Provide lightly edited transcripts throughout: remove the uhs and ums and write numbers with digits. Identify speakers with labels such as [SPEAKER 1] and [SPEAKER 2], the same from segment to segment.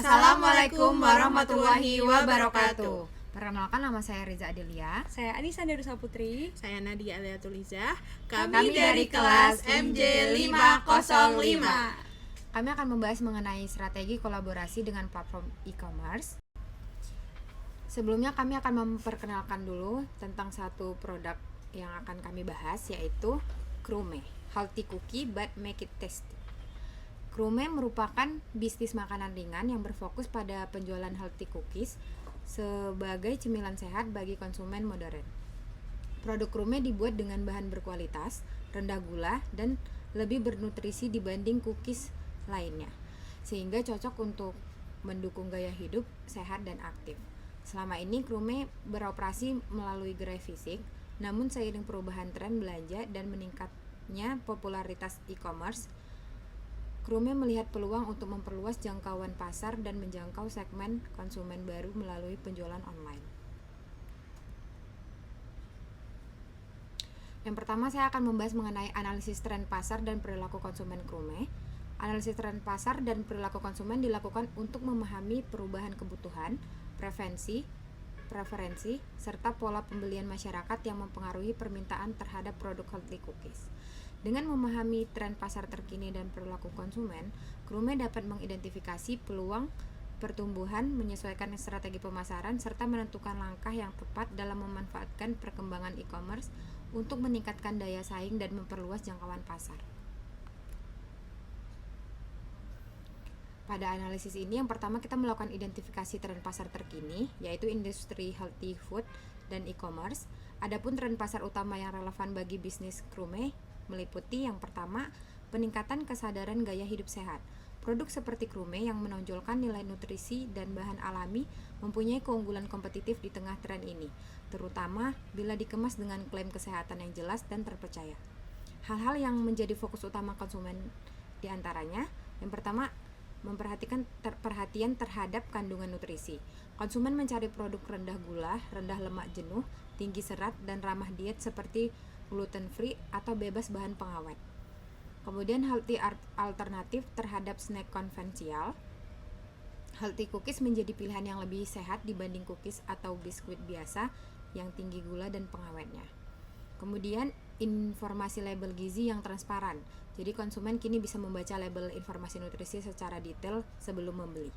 [SPEAKER 1] Assalamualaikum warahmatullahi wabarakatuh.
[SPEAKER 2] Perkenalkan, nama saya Riza Adelia.
[SPEAKER 3] Saya Anissa Darussa Putri.
[SPEAKER 1] Saya Nadia Aliatulizah. Kami dari kelas MJ505.
[SPEAKER 2] Kami akan membahas mengenai strategi kolaborasi dengan platform e-commerce. Sebelumnya kami akan memperkenalkan dulu tentang satu produk yang akan kami bahas, yaitu Krume, Healthy Cookie but Make It Tasty. Krume merupakan bisnis makanan ringan yang berfokus pada penjualan healthy cookies sebagai cemilan sehat bagi konsumen modern. Produk Krume dibuat dengan bahan berkualitas, rendah gula, dan lebih bernutrisi dibanding cookies lainnya, sehingga cocok untuk mendukung gaya hidup sehat dan aktif. Selama ini Krume beroperasi melalui gerai fisik, namun seiring perubahan tren belanja dan meningkatnya popularitas e-commerce, Krume melihat peluang untuk memperluas jangkauan pasar dan menjangkau segmen konsumen baru melalui penjualan online. Yang pertama, saya akan membahas mengenai analisis tren pasar dan perilaku konsumen Krume. Analisis tren pasar dan perilaku konsumen dilakukan untuk memahami perubahan kebutuhan, preferensi, serta pola pembelian masyarakat yang mempengaruhi permintaan terhadap produk healthy cookies. Dengan memahami tren pasar terkini dan perilaku konsumen, Krume dapat mengidentifikasi peluang pertumbuhan, menyesuaikan strategi pemasaran, serta menentukan langkah yang tepat dalam memanfaatkan perkembangan e-commerce untuk meningkatkan daya saing dan memperluas jangkauan pasar. Pada analisis ini, yang pertama kita melakukan identifikasi tren pasar terkini, yaitu industri healthy food dan e-commerce. Adapun tren pasar utama yang relevan bagi bisnis Krume meliputi yang pertama, peningkatan kesadaran gaya hidup sehat. Produk seperti Krume yang menonjolkan nilai nutrisi dan bahan alami mempunyai keunggulan kompetitif di tengah tren ini, terutama bila dikemas dengan klaim kesehatan yang jelas dan terpercaya. Hal-hal yang menjadi fokus utama konsumen diantaranya, yang pertama, memperhatikan perhatian terhadap kandungan nutrisi. Konsumen mencari produk rendah gula, rendah lemak jenuh, tinggi serat, dan ramah diet seperti gluten free atau bebas bahan pengawet. Kemudian healthy alternatif terhadap snack konvensional. Healthy cookies menjadi pilihan yang lebih sehat dibanding cookies atau biskuit biasa yang tinggi gula dan pengawetnya. Kemudian informasi label gizi yang transparan. Jadi konsumen kini bisa membaca label informasi nutrisi secara detail sebelum membeli.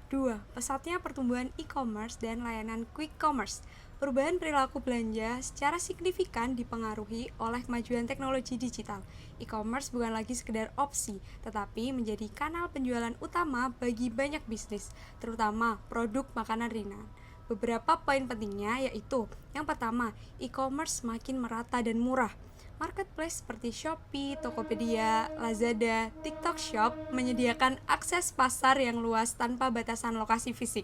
[SPEAKER 3] 2. Pesatnya pertumbuhan e-commerce dan layanan quick commerce. Perubahan perilaku belanja secara signifikan dipengaruhi oleh kemajuan teknologi digital. E-commerce bukan lagi sekedar opsi, tetapi menjadi kanal penjualan utama bagi banyak bisnis, terutama produk makanan ringan. Beberapa poin pentingnya yaitu, yang pertama, e-commerce semakin merata dan murah. Marketplace seperti Shopee, Tokopedia, Lazada, TikTok Shop menyediakan akses pasar yang luas tanpa batasan lokasi fisik.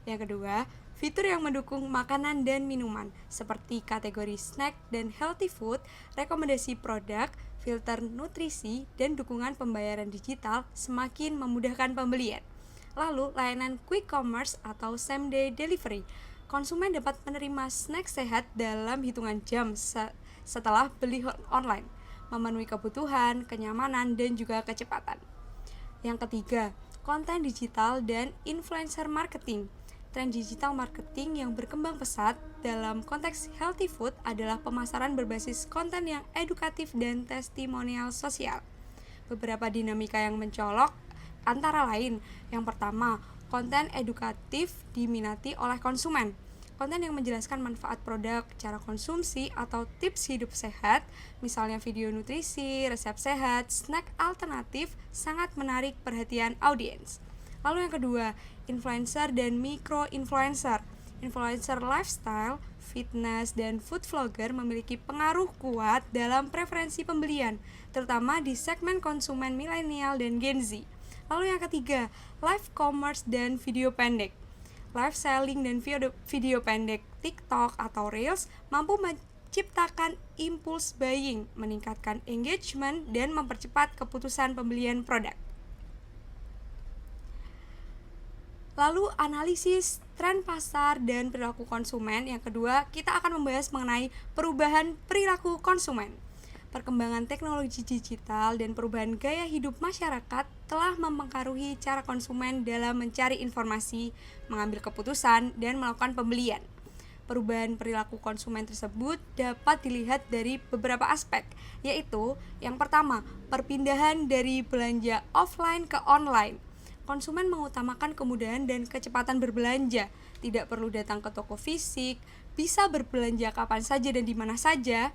[SPEAKER 3] Yang kedua, fitur yang mendukung makanan dan minuman seperti kategori snack dan healthy food, rekomendasi produk, filter nutrisi, dan dukungan pembayaran digital semakin memudahkan pembelian. Lalu, layanan quick commerce atau same day delivery. Konsumen dapat menerima snack sehat dalam hitungan jam setelah beli online, memenuhi kebutuhan, kenyamanan, dan juga kecepatan. Yang ketiga, konten digital dan influencer marketing. Tren digital marketing yang berkembang pesat dalam konteks healthy food adalah pemasaran berbasis konten yang edukatif dan testimonial sosial. Beberapa dinamika yang mencolok antara lain, yang pertama, konten edukatif diminati oleh konsumen. Konten yang menjelaskan manfaat produk, cara konsumsi, atau tips hidup sehat, misalnya video nutrisi, resep sehat, snack alternatif, sangat menarik perhatian audiens. Lalu yang kedua, influencer dan micro-influencer. Influencer lifestyle, fitness, dan food vlogger memiliki pengaruh kuat dalam preferensi pembelian, terutama di segmen konsumen milenial dan Gen Z. Lalu yang ketiga, live commerce dan video pendek. Live selling dan video pendek TikTok atau Reels mampu menciptakan impulse buying, meningkatkan engagement, dan mempercepat keputusan pembelian produk. Lalu analisis tren pasar dan perilaku konsumen. Yang kedua, kita akan membahas mengenai perubahan perilaku konsumen. Perkembangan teknologi digital dan perubahan gaya hidup masyarakat telah mempengaruhi cara konsumen dalam mencari informasi, mengambil keputusan, dan melakukan pembelian. Perubahan perilaku konsumen tersebut dapat dilihat dari beberapa aspek, yaitu yang pertama, perpindahan dari belanja offline ke online. Konsumen mengutamakan kemudahan dan kecepatan berbelanja, tidak perlu datang ke toko fisik, bisa berbelanja kapan saja dan di mana saja,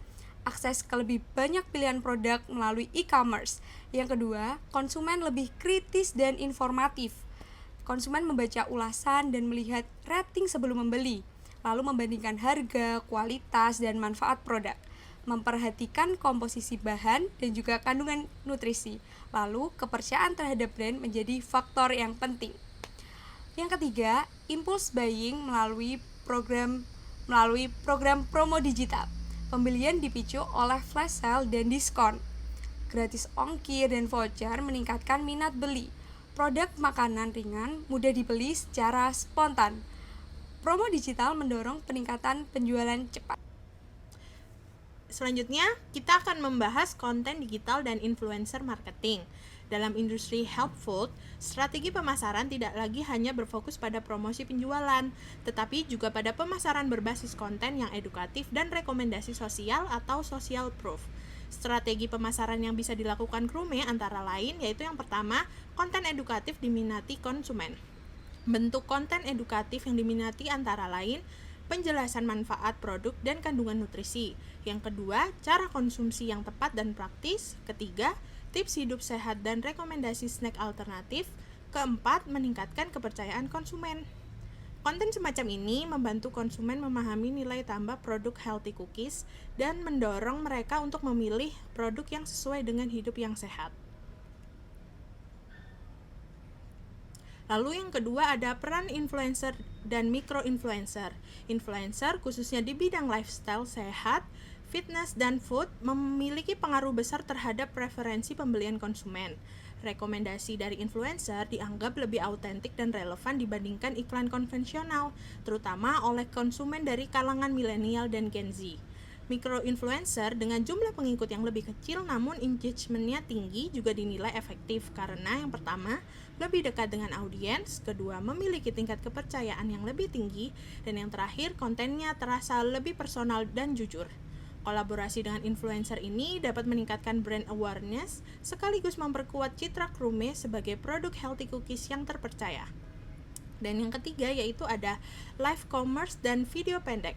[SPEAKER 3] akses ke lebih banyak pilihan produk melalui e-commerce. Yang kedua, konsumen lebih kritis dan informatif. Konsumen membaca ulasan dan melihat rating sebelum membeli, lalu membandingkan harga, kualitas, dan manfaat produk, memperhatikan komposisi bahan dan juga kandungan nutrisi. Lalu, kepercayaan terhadap brand menjadi faktor yang penting. Yang ketiga, impulse buying melalui program promo digital. Pembelian dipicu oleh flash sale dan diskon. Gratis ongkir dan voucher meningkatkan minat beli. Produk makanan ringan mudah dibeli secara spontan. Promo digital mendorong peningkatan penjualan cepat.
[SPEAKER 1] Selanjutnya, kita akan membahas konten digital dan influencer marketing. Dalam industri health food, strategi pemasaran tidak lagi hanya berfokus pada promosi penjualan, tetapi juga pada pemasaran berbasis konten yang edukatif dan rekomendasi sosial atau social proof. Strategi pemasaran yang bisa dilakukan Krume antara lain yaitu yang pertama, konten edukatif diminati konsumen. Bentuk konten edukatif yang diminati antara lain penjelasan manfaat produk dan kandungan nutrisi. Yang kedua, cara konsumsi yang tepat dan praktis. Ketiga, tips hidup sehat dan rekomendasi snack alternatif. Keempat, meningkatkan kepercayaan konsumen. Konten semacam ini membantu konsumen memahami nilai tambah produk healthy cookies dan mendorong mereka untuk memilih produk yang sesuai dengan hidup yang sehat. Lalu yang kedua ada peran influencer dan micro-influencer. Influencer khususnya di bidang lifestyle sehat, fitness, dan food memiliki pengaruh besar terhadap preferensi pembelian konsumen. Rekomendasi dari influencer dianggap lebih autentik dan relevan dibandingkan iklan konvensional, terutama oleh konsumen dari kalangan milenial dan Gen Z. Micro-influencer dengan jumlah pengikut yang lebih kecil namun engagement-nya tinggi juga dinilai efektif karena yang pertama, lebih dekat dengan audiens, kedua, memiliki tingkat kepercayaan yang lebih tinggi, dan yang terakhir, kontennya terasa lebih personal dan jujur. Kolaborasi dengan influencer ini dapat meningkatkan brand awareness sekaligus memperkuat citra Krume sebagai produk healthy cookies yang terpercaya. Dan yang ketiga yaitu ada live commerce dan video pendek.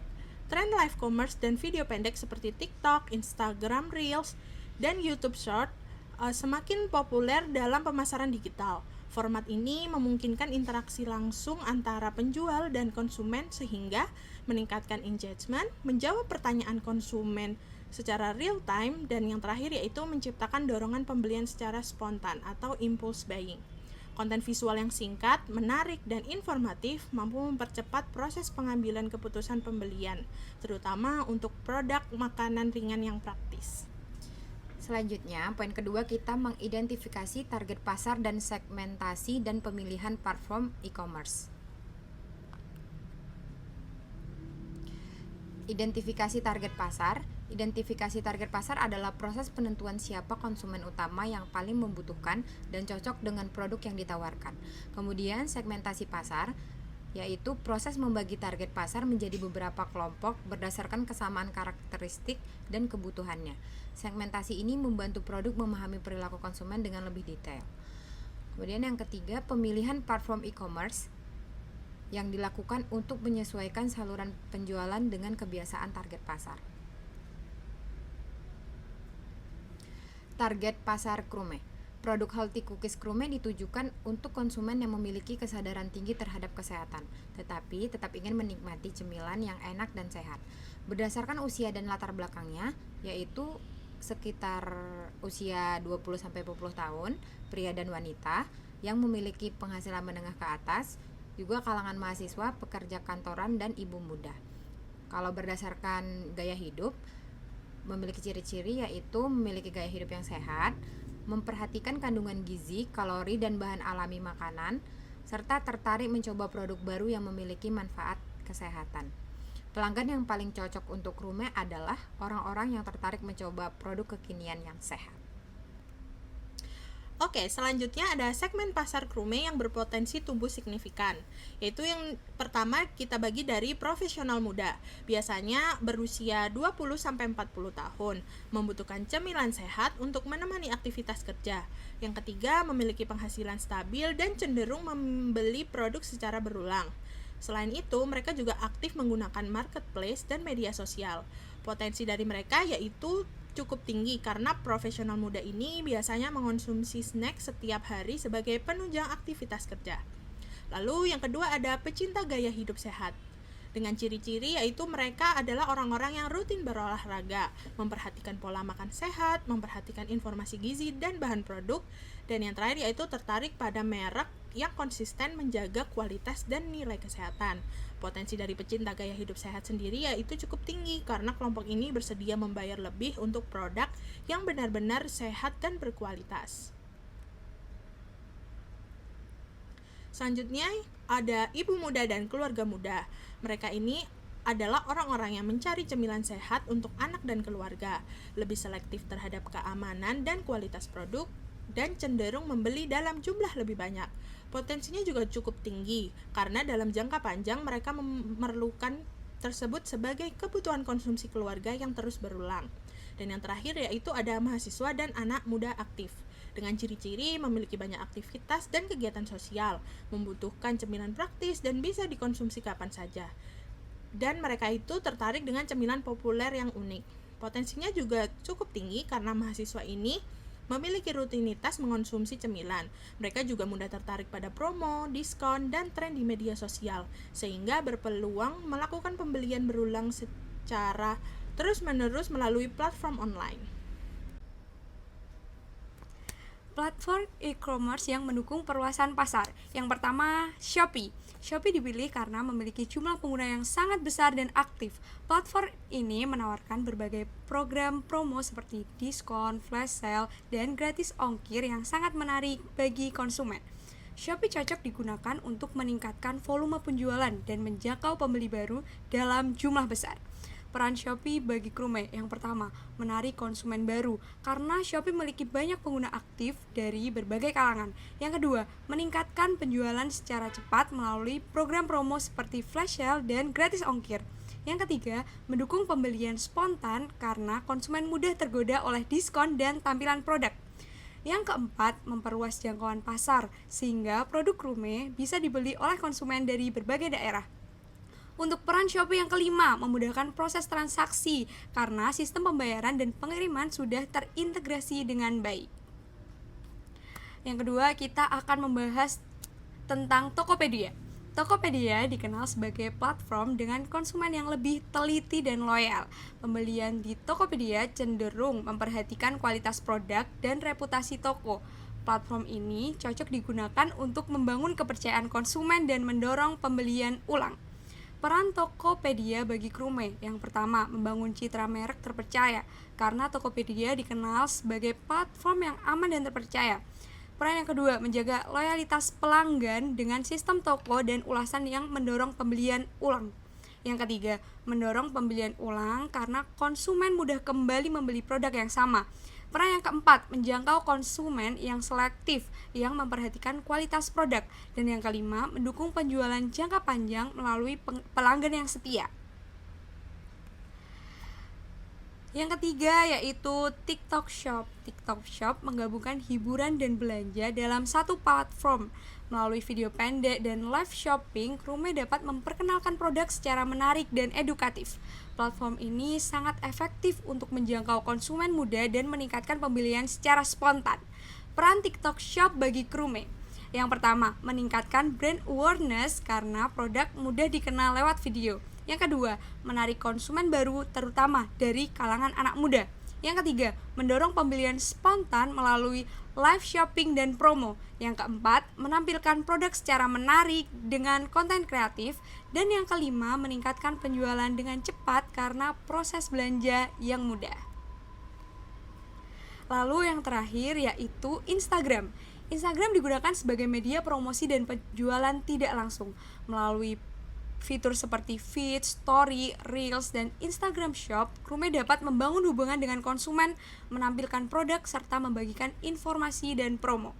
[SPEAKER 1] Tren live commerce dan video pendek seperti TikTok, Instagram Reels, dan YouTube Short semakin populer dalam pemasaran digital. Format ini memungkinkan interaksi langsung antara penjual dan konsumen sehingga meningkatkan engagement, menjawab pertanyaan konsumen secara real time, dan yang terakhir yaitu menciptakan dorongan pembelian secara spontan atau impulse buying. Konten visual yang singkat, menarik, dan informatif mampu mempercepat proses pengambilan keputusan pembelian, terutama untuk produk makanan ringan yang praktis.
[SPEAKER 2] Selanjutnya, poin kedua kita mengidentifikasi target pasar dan segmentasi dan pemilihan platform e-commerce. Identifikasi target pasar. Identifikasi target pasar adalah proses penentuan siapa konsumen utama yang paling membutuhkan dan cocok dengan produk yang ditawarkan. Kemudian segmentasi pasar, yaitu proses membagi target pasar menjadi beberapa kelompok berdasarkan kesamaan karakteristik dan kebutuhannya. Segmentasi ini membantu produk memahami perilaku konsumen dengan lebih detail. Kemudian yang ketiga, pemilihan platform e-commerce yang dilakukan untuk menyesuaikan saluran penjualan dengan kebiasaan target pasar. Target pasar Krume. Produk healthy cookies Krume ditujukan untuk konsumen yang memiliki kesadaran tinggi terhadap kesehatan, tetapi tetap ingin menikmati cemilan yang enak dan sehat. Berdasarkan usia dan latar belakangnya, yaitu sekitar usia 20-40 tahun, pria dan wanita yang memiliki penghasilan menengah ke atas, juga kalangan mahasiswa, pekerja kantoran, dan ibu muda. Kalau berdasarkan gaya hidup, memiliki ciri-ciri yaitu memiliki gaya hidup yang sehat, memperhatikan kandungan gizi, kalori, dan bahan alami makanan, serta tertarik mencoba produk baru yang memiliki manfaat kesehatan. Pelanggan yang paling cocok untuk Krume adalah orang-orang yang tertarik mencoba produk kekinian yang sehat.
[SPEAKER 1] Oke, selanjutnya ada segmen pasar krume yang berpotensi tumbuh signifikan. Yaitu yang pertama kita bagi dari profesional muda. Biasanya berusia 20-40 tahun, membutuhkan cemilan sehat untuk menemani aktivitas kerja. Yang ketiga, memiliki penghasilan stabil dan cenderung membeli produk secara berulang. Selain itu, mereka juga aktif menggunakan marketplace dan media sosial. Potensi dari mereka yaitu cukup tinggi karena profesional muda ini biasanya mengonsumsi snack setiap hari sebagai penunjang aktivitas kerja. Lalu yang kedua ada pecinta gaya hidup sehat. Dengan ciri-ciri yaitu mereka adalah orang-orang yang rutin berolahraga, memperhatikan pola makan sehat, memperhatikan informasi gizi dan bahan produk, dan yang terakhir yaitu tertarik pada merek yang konsisten menjaga kualitas dan nilai kesehatan. Potensi dari pecinta gaya hidup sehat sendiri yaitu cukup tinggi karena kelompok ini bersedia membayar lebih untuk produk yang benar-benar sehat dan berkualitas. Selanjutnya ada ibu muda dan keluarga muda. Mereka ini adalah orang-orang yang mencari cemilan sehat untuk anak dan keluarga, lebih selektif terhadap keamanan dan kualitas produk, dan cenderung membeli dalam jumlah lebih banyak. Potensinya juga cukup tinggi karena dalam jangka panjang mereka memerlukan tersebut sebagai kebutuhan konsumsi keluarga yang terus berulang. Dan yang terakhir yaitu ada mahasiswa dan anak muda aktif. Dengan ciri-ciri memiliki banyak aktivitas dan kegiatan sosial, membutuhkan cemilan praktis dan bisa dikonsumsi kapan saja. Dan mereka itu tertarik dengan cemilan populer yang unik. Potensinya juga cukup tinggi karena mahasiswa ini memiliki rutinitas mengonsumsi cemilan. Mereka juga mudah tertarik pada promo, diskon, dan tren di media sosial, sehingga berpeluang melakukan pembelian berulang secara terus-menerus melalui platform online.
[SPEAKER 3] Platform e-commerce yang mendukung perluasan pasar. Yang pertama, Shopee. Shopee dipilih karena memiliki jumlah pengguna yang sangat besar dan aktif. Platform ini menawarkan berbagai program promo seperti diskon, flash sale, dan gratis ongkir yang sangat menarik bagi konsumen. Shopee cocok digunakan untuk meningkatkan volume penjualan dan menjangkau pembeli baru dalam jumlah besar. Peran Shopee bagi krume. Yang pertama, menarik konsumen baru karena Shopee memiliki banyak pengguna aktif dari berbagai kalangan. Yang kedua, meningkatkan penjualan secara cepat melalui program promo seperti flash sale dan gratis ongkir. Yang ketiga, mendukung pembelian spontan karena konsumen mudah tergoda oleh diskon dan tampilan produk. Yang keempat, memperluas jangkauan pasar sehingga produk krume bisa dibeli oleh konsumen dari berbagai daerah. Untuk peran Shopee yang kelima, memudahkan proses transaksi karena sistem pembayaran dan pengiriman sudah terintegrasi dengan baik. Yang kedua, kita akan membahas tentang Tokopedia. Tokopedia dikenal sebagai platform dengan konsumen yang lebih teliti dan loyal. Pembelian di Tokopedia cenderung memperhatikan kualitas produk dan reputasi toko. Platform ini cocok digunakan untuk membangun kepercayaan konsumen dan mendorong pembelian ulang. Peran Tokopedia bagi krume. Yang pertama, membangun citra merek terpercaya karena Tokopedia dikenal sebagai platform yang aman dan terpercaya. Peran yang kedua, menjaga loyalitas pelanggan dengan sistem toko dan ulasan yang mendorong pembelian ulang. Yang ketiga, mendorong pembelian ulang karena konsumen mudah kembali membeli produk yang sama. Peran yang keempat, menjangkau konsumen yang selektif yang memperhatikan kualitas produk. Dan yang kelima, mendukung penjualan jangka panjang melalui pelanggan yang setia. Yang ketiga yaitu TikTok Shop. TikTok Shop menggabungkan hiburan dan belanja dalam satu platform. Melalui video pendek dan live shopping, krume dapat memperkenalkan produk secara menarik dan edukatif. Platform ini sangat efektif untuk menjangkau konsumen muda dan meningkatkan pembelian secara spontan. Peran TikTok Shop bagi krume. Yang pertama, meningkatkan brand awareness karena produk mudah dikenal lewat video. Yang kedua, menarik konsumen baru terutama dari kalangan anak muda. Yang ketiga, mendorong pembelian spontan melalui live shopping dan promo. Yang keempat, menampilkan produk secara menarik dengan konten kreatif. Dan yang kelima, meningkatkan penjualan dengan cepat karena proses belanja yang mudah. Lalu yang terakhir yaitu Instagram. Instagram digunakan sebagai media promosi dan penjualan tidak langsung. Melalui fitur seperti feed, story, reels, dan Instagram Shop, Krume dapat membangun hubungan dengan konsumen, menampilkan produk, serta membagikan informasi dan promo.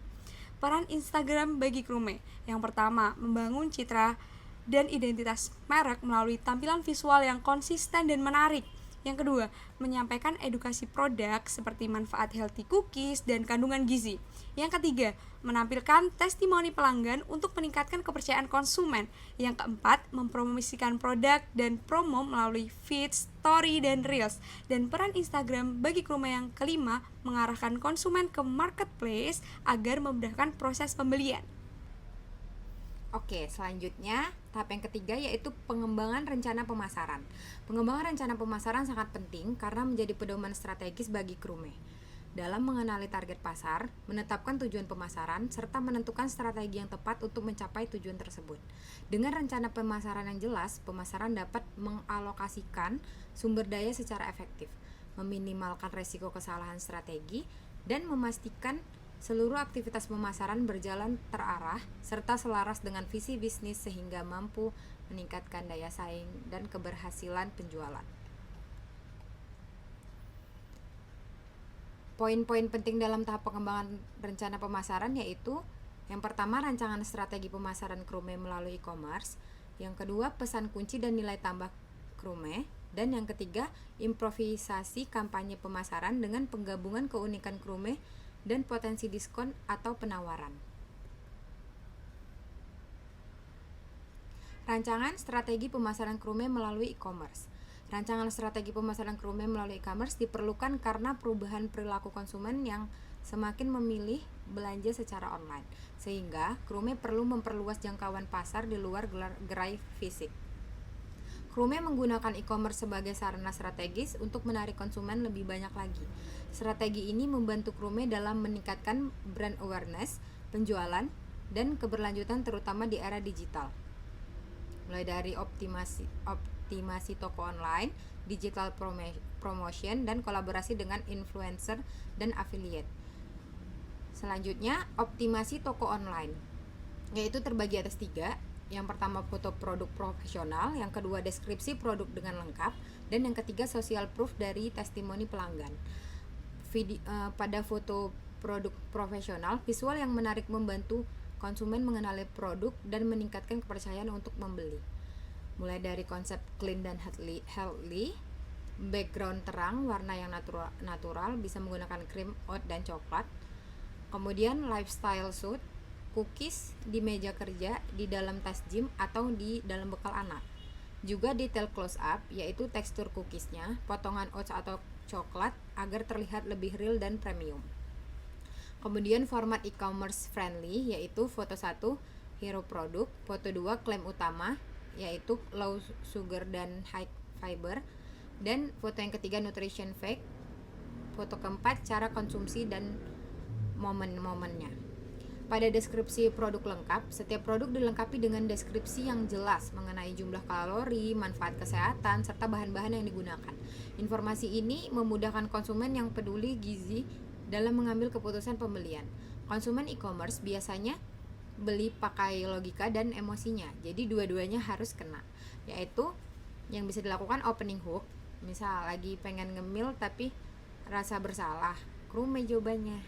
[SPEAKER 3] Peran Instagram bagi Krume. Yang pertama, membangun citra dan identitas merek melalui tampilan visual yang konsisten dan menarik. Yang kedua, menyampaikan edukasi produk seperti manfaat healthy cookies dan kandungan gizi. Yang ketiga, menampilkan testimoni pelanggan untuk meningkatkan kepercayaan konsumen. Yang keempat, mempromosikan produk dan promo melalui feed, story, dan reels. Dan peran Instagram bagi Krume yang kelima, mengarahkan konsumen ke marketplace agar memudahkan proses pembelian.
[SPEAKER 2] Oke, selanjutnya tahap yang ketiga yaitu pengembangan rencana pemasaran. Pengembangan rencana pemasaran sangat penting karena menjadi pedoman strategis bagi Krume dalam mengenali target pasar, menetapkan tujuan pemasaran, serta menentukan strategi yang tepat untuk mencapai tujuan tersebut. Dengan rencana pemasaran yang jelas, pemasaran dapat mengalokasikan sumber daya secara efektif, meminimalkan risiko kesalahan strategi, dan memastikan seluruh aktivitas pemasaran berjalan terarah serta selaras dengan visi bisnis sehingga mampu meningkatkan daya saing dan keberhasilan penjualan. Poin-poin penting dalam tahap pengembangan rencana pemasaran yaitu yang pertama, rancangan strategi pemasaran Krume melalui e-commerce. Yang kedua, pesan kunci dan nilai tambah Krume. Dan yang ketiga, improvisasi kampanye pemasaran dengan penggabungan keunikan Krume dan potensi diskon atau penawaran. Rancangan strategi pemasaran Krume melalui e-commerce. Rancangan strategi pemasaran Krume melalui e-commerce diperlukan karena perubahan perilaku konsumen yang semakin memilih belanja secara online, sehingga Krume perlu memperluas jangkauan pasar di luar gerai fisik. Krume menggunakan e-commerce sebagai sarana strategis untuk menarik konsumen lebih banyak lagi. Strategi ini membantu Krume dalam meningkatkan brand awareness, penjualan, dan keberlanjutan terutama di era digital. Mulai dari optimasi toko online, digital promotion, dan kolaborasi dengan influencer dan affiliate. Selanjutnya, optimasi toko online, yaitu terbagi atas 3. Yang pertama, foto produk profesional, yang kedua, deskripsi produk dengan lengkap, dan yang ketiga, social proof dari testimoni pelanggan. Pada foto produk profesional, visual yang menarik membantu konsumen mengenali produk dan meningkatkan kepercayaan untuk membeli. Mulai dari konsep clean dan healthy, background terang, warna yang natural, bisa menggunakan krim, oat, dan coklat. Kemudian lifestyle suit, cookies di meja kerja, di dalam tas gym, atau di dalam bekal anak. Juga detail close up, yaitu tekstur cookiesnya, potongan oats atau coklat agar terlihat lebih real dan premium. Kemudian format e-commerce friendly, yaitu foto 1 hero produk, foto 2 klaim utama, yaitu low sugar dan high fiber, dan foto yang ketiga nutrition fact, foto keempat cara konsumsi dan momen-momennya. Pada deskripsi produk lengkap, setiap produk dilengkapi dengan deskripsi yang jelas mengenai jumlah kalori, manfaat kesehatan, serta bahan-bahan yang digunakan. Informasi ini memudahkan konsumen yang peduli gizi dalam mengambil keputusan pembelian. Konsumen e-commerce biasanya beli pakai logika dan emosinya, jadi dua-duanya harus kena. Yaitu yang bisa dilakukan opening hook, misal lagi pengen ngemil tapi rasa bersalah, Krume jawabannya.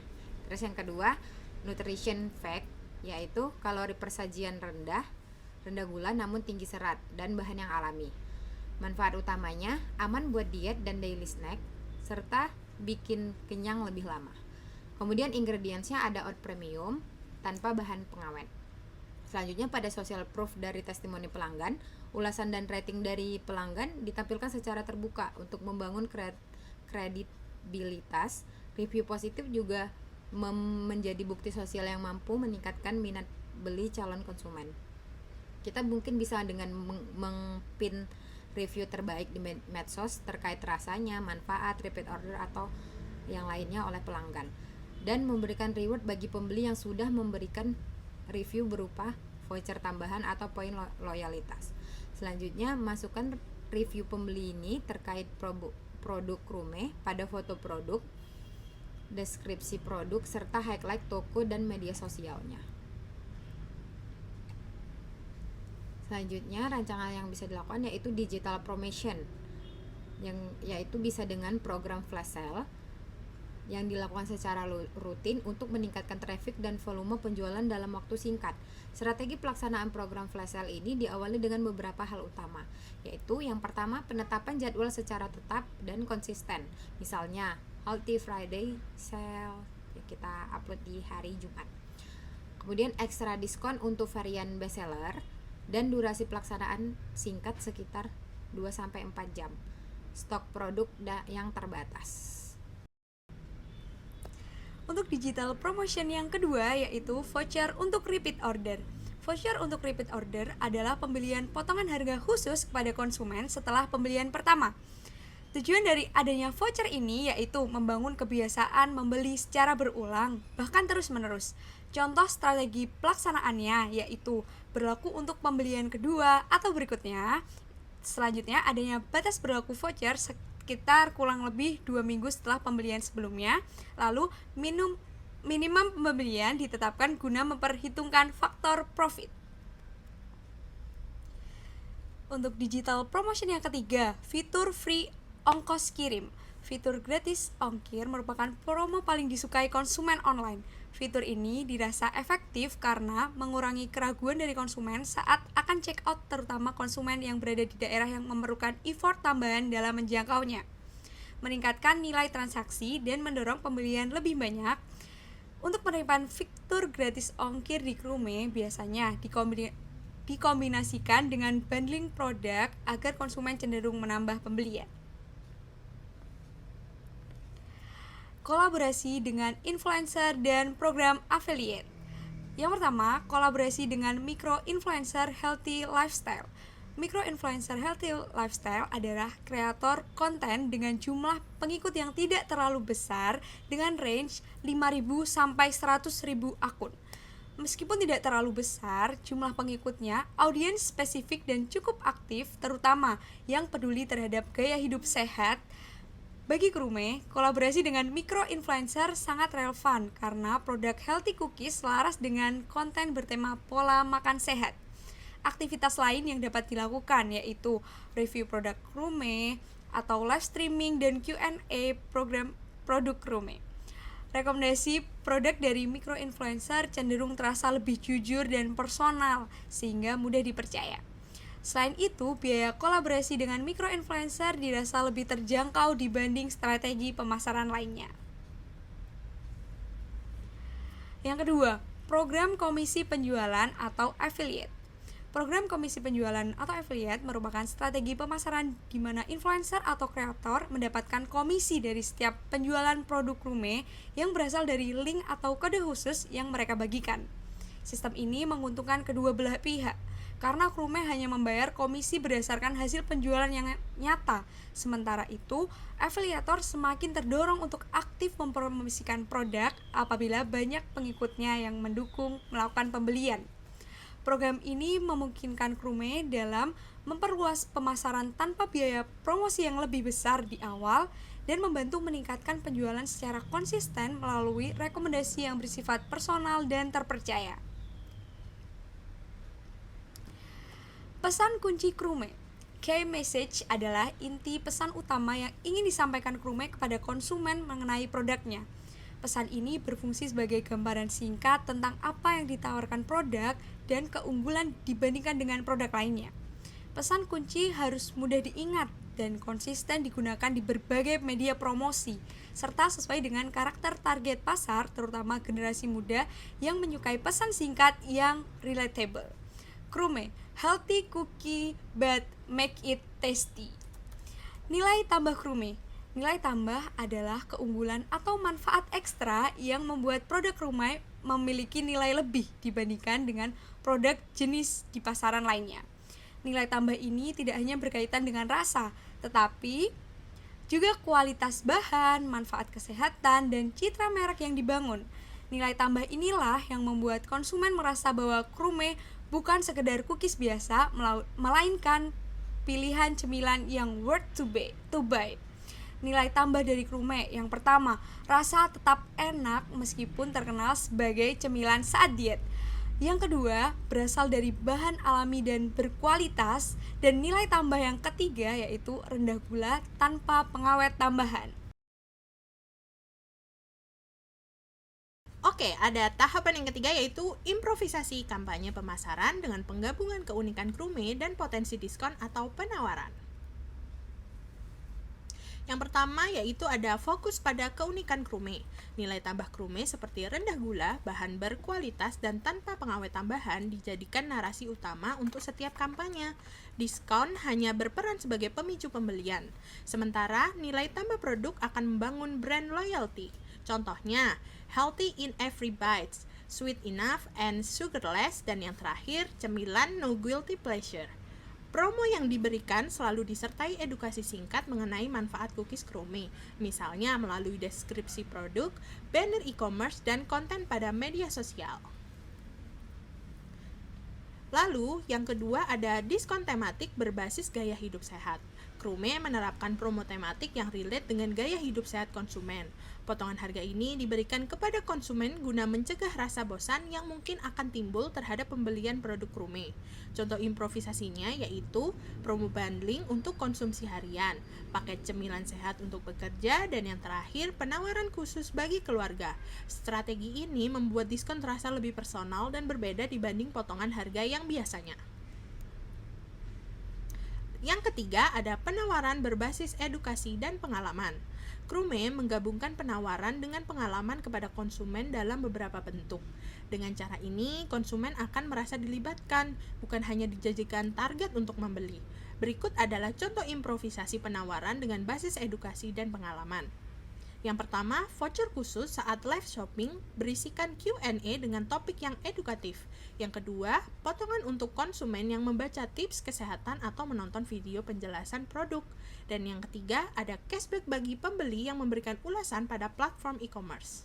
[SPEAKER 2] Terus yang kedua, nutrition fact, yaitu kalori persajian rendah gula namun tinggi serat dan bahan yang alami. Manfaat utamanya aman buat diet dan daily snack serta bikin kenyang lebih lama. Kemudian ingredientsnya ada oat premium tanpa bahan pengawet. Selanjutnya pada social proof dari testimoni pelanggan, ulasan dan rating dari pelanggan ditampilkan secara terbuka untuk membangun kredibilitas. Review positif juga menjadi bukti sosial yang mampu meningkatkan minat beli calon konsumen. Kita mungkin bisa dengan mengpin review terbaik di medsos terkait rasanya, manfaat, repeat order atau yang lainnya oleh pelanggan, dan memberikan reward bagi pembeli yang sudah memberikan review berupa voucher tambahan atau poin loyalitas. Selanjutnya, masukkan review pembeli ini terkait produk Krume pada foto produk, deskripsi produk, serta highlight toko dan media sosialnya. Selanjutnya, rancangan yang bisa dilakukan yaitu digital promotion, yang yaitu bisa dengan program flash sale yang dilakukan secara rutin untuk meningkatkan traffic dan volume penjualan dalam waktu singkat. Strategi pelaksanaan program flash sale ini diawali dengan beberapa hal utama, yaitu yang pertama, penetapan jadwal secara tetap dan konsisten. Misalnya, Healthy Friday sale yang kita upload di hari Jumat. Kemudian ekstra diskon untuk varian bestseller dan durasi pelaksanaan singkat sekitar 2-4 jam. Stok produk yang terbatas.
[SPEAKER 3] Untuk digital promotion yang kedua yaitu voucher untuk repeat order. Voucher untuk repeat order adalah pembelian potongan harga khusus kepada konsumen setelah pembelian pertama. Tujuan dari adanya voucher ini yaitu membangun kebiasaan membeli secara berulang, bahkan terus-menerus. Contoh strategi pelaksanaannya yaitu berlaku untuk pembelian kedua atau berikutnya. Selanjutnya adanya batas berlaku voucher sekitar kurang lebih 2 minggu setelah pembelian sebelumnya. Lalu minimum pembelian ditetapkan guna memperhitungkan faktor profit. Untuk digital promotion yang ketiga, fitur free ongkos kirim. Fitur gratis ongkir merupakan promo paling disukai konsumen online. Fitur ini dirasa efektif karena mengurangi keraguan dari konsumen saat akan check out, terutama konsumen yang berada di daerah yang memerlukan effort tambahan dalam menjangkaunya. Meningkatkan nilai transaksi dan mendorong pembelian lebih banyak. Untuk penerimaan fitur gratis ongkir di Krume biasanya dikombinasikan dengan bundling produk agar konsumen cenderung menambah pembelian. Kolaborasi dengan influencer dan program affiliate. Yang pertama, kolaborasi dengan micro-influencer healthy lifestyle. Micro-influencer healthy lifestyle adalah kreator konten dengan jumlah pengikut yang tidak terlalu besar dengan range 5.000 sampai 100.000 akun. Meskipun tidak terlalu besar jumlah pengikutnya, audiens spesifik dan cukup aktif, terutama yang peduli terhadap gaya hidup sehat. Bagi Krume, kolaborasi dengan micro-influencer sangat relevan karena produk healthy cookies selaras dengan konten bertema pola makan sehat. Aktivitas lain yang dapat dilakukan yaitu review produk Krume atau live streaming dan Q&A program produk Krume. Rekomendasi produk dari micro-influencer cenderung terasa lebih jujur dan personal sehingga mudah dipercaya. Selain itu, biaya kolaborasi dengan micro-influencer dirasa lebih terjangkau dibanding strategi pemasaran lainnya. Yang kedua, program komisi penjualan atau affiliate. Program komisi penjualan atau affiliate merupakan strategi pemasaran di mana influencer atau kreator mendapatkan komisi dari setiap penjualan produk Krume yang berasal dari link atau kode khusus yang mereka bagikan. Sistem ini menguntungkan kedua belah pihak, karena Krume hanya membayar komisi berdasarkan hasil penjualan yang nyata. Sementara itu, afiliator semakin terdorong untuk aktif mempromosikan produk apabila banyak pengikutnya yang mendukung melakukan pembelian. Program ini memungkinkan Krume dalam memperluas pemasaran tanpa biaya promosi yang lebih besar di awal dan membantu meningkatkan penjualan secara konsisten melalui rekomendasi yang bersifat personal dan terpercaya. Pesan kunci Krume. Key message adalah inti pesan utama yang ingin disampaikan Krume kepada konsumen mengenai produknya. Pesan ini berfungsi sebagai gambaran singkat tentang apa yang ditawarkan produk dan keunggulan dibandingkan dengan produk lainnya. Pesan kunci harus mudah diingat dan konsisten digunakan di berbagai media promosi, serta sesuai dengan karakter target pasar, terutama generasi muda yang menyukai pesan singkat yang relatable. Krume, healthy cookie but make it tasty. Nilai tambah Krume. Nilai tambah adalah keunggulan atau manfaat ekstra yang membuat produk Krume memiliki nilai lebih dibandingkan dengan produk jenis di pasaran lainnya. Nilai tambah ini tidak hanya berkaitan dengan rasa, tetapi juga kualitas bahan, manfaat kesehatan, dan citra merek yang dibangun. Nilai tambah inilah yang membuat konsumen merasa bahwa Krume bukan sekedar cookies biasa, melainkan pilihan cemilan yang worth to buy. Nilai tambah dari Krume yang pertama, rasa tetap enak meskipun terkenal sebagai cemilan saat diet. Yang kedua, berasal dari bahan alami dan berkualitas. Dan nilai tambah yang ketiga yaitu rendah gula tanpa pengawet tambahan.
[SPEAKER 1] Oke, ada tahapan yang ketiga yaitu improvisasi kampanye pemasaran dengan penggabungan keunikan Krume dan potensi diskon atau penawaran. Yang pertama yaitu ada fokus pada keunikan Krume. Nilai tambah Krume seperti rendah gula, bahan berkualitas, dan tanpa pengawet tambahan dijadikan narasi utama untuk setiap kampanye. Diskon hanya berperan sebagai pemicu pembelian. Sementara nilai tambah produk akan membangun brand loyalty. Contohnya, healthy in every bite, sweet enough and sugarless, dan yang terakhir, cemilan no guilty pleasure. Promo yang diberikan selalu disertai edukasi singkat mengenai manfaat cookies Krume, misalnya melalui deskripsi produk, banner e-commerce, dan konten pada media sosial. Lalu, yang kedua ada diskon tematik berbasis gaya hidup sehat. Krume menerapkan promo tematik yang relate dengan gaya hidup sehat konsumen. Potongan harga ini diberikan kepada konsumen guna mencegah rasa bosan yang mungkin akan timbul terhadap pembelian produk Krume. Contoh improvisasinya yaitu promo bundling untuk konsumsi harian, paket cemilan sehat untuk bekerja, dan yang terakhir penawaran khusus bagi keluarga. Strategi ini membuat diskon terasa lebih personal dan berbeda dibanding potongan harga yang biasanya. Yang ketiga ada penawaran berbasis edukasi dan pengalaman. Krume menggabungkan penawaran dengan pengalaman kepada konsumen dalam beberapa bentuk. Dengan cara ini, konsumen akan merasa dilibatkan, bukan hanya dijadikan target untuk membeli. Berikut adalah contoh improvisasi penawaran dengan basis edukasi dan pengalaman. Yang pertama, voucher khusus saat live shopping berisikan Q&A dengan topik yang edukatif. Yang kedua, potongan untuk konsumen yang membaca tips kesehatan atau menonton video penjelasan produk. Dan yang ketiga, ada cashback bagi pembeli yang memberikan ulasan pada platform e-commerce.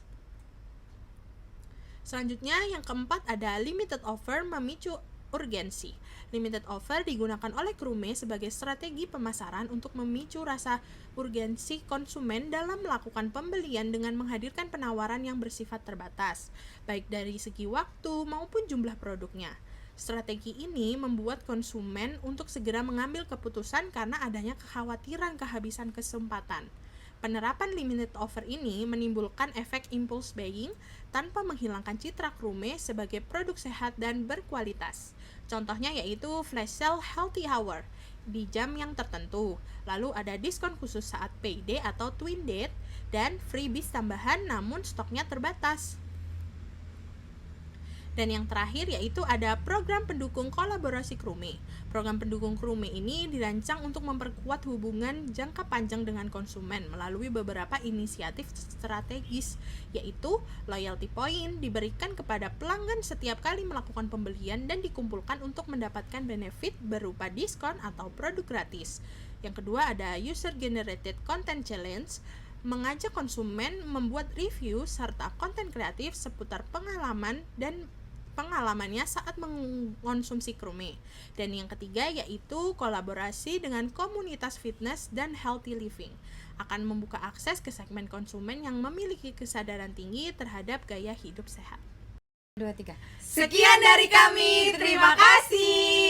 [SPEAKER 1] Selanjutnya, yang keempat ada limited offer memicu urgensi. Limited offer digunakan oleh Krume sebagai strategi pemasaran untuk memicu rasa urgensi konsumen dalam melakukan pembelian dengan menghadirkan penawaran yang bersifat terbatas, baik dari segi waktu maupun jumlah produknya. Strategi ini membuat konsumen untuk segera mengambil keputusan karena adanya kekhawatiran kehabisan kesempatan. Penerapan limited offer ini menimbulkan efek impulse buying tanpa menghilangkan citra Krume sebagai produk sehat dan berkualitas. Contohnya yaitu flash sale healthy hour di jam yang tertentu. Lalu ada diskon khusus saat payday atau twin date dan freebies tambahan namun stoknya terbatas. Dan yang terakhir yaitu ada program pendukung kolaborasi Krume. Program pendukung Krume ini dirancang untuk memperkuat hubungan jangka panjang dengan konsumen melalui beberapa inisiatif strategis, yaitu loyalty point diberikan kepada pelanggan setiap kali melakukan pembelian dan dikumpulkan untuk mendapatkan benefit berupa diskon atau produk gratis. Yang kedua ada user generated content challenge, mengajak konsumen membuat review serta konten kreatif seputar pengalamannya saat mengkonsumsi Krume. Dan yang ketiga yaitu kolaborasi dengan komunitas fitness dan healthy living, akan membuka akses ke segmen konsumen yang memiliki kesadaran tinggi terhadap gaya hidup sehat.
[SPEAKER 2] 2, 3.
[SPEAKER 1] Sekian dari kami, terima kasih.